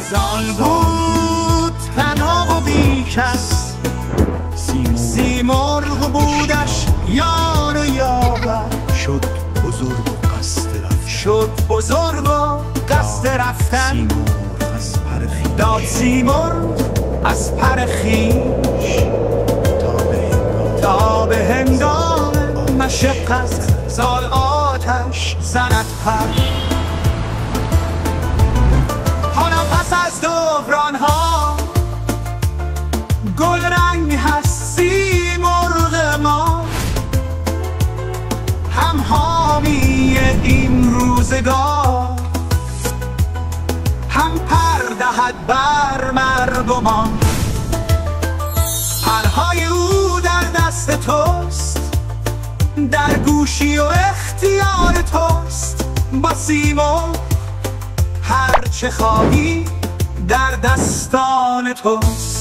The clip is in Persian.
زان بود تنها و بیکس، سیمرغ بودش یار و یاور. شد بزرگ و قصد رفتن، داد سیمرغ از پر خویش. تا به هنگام مشقت زال آتش زند پر. حالا پس از دوران‌ها گل رنگ هست سیمرغ ما، هم حامی این روزگار، هم پر دهد بر مردمان. پرهای او در دست توست، در گوشی و اختیار توست. با سیمرغ هر چه خواهی در دستان توست.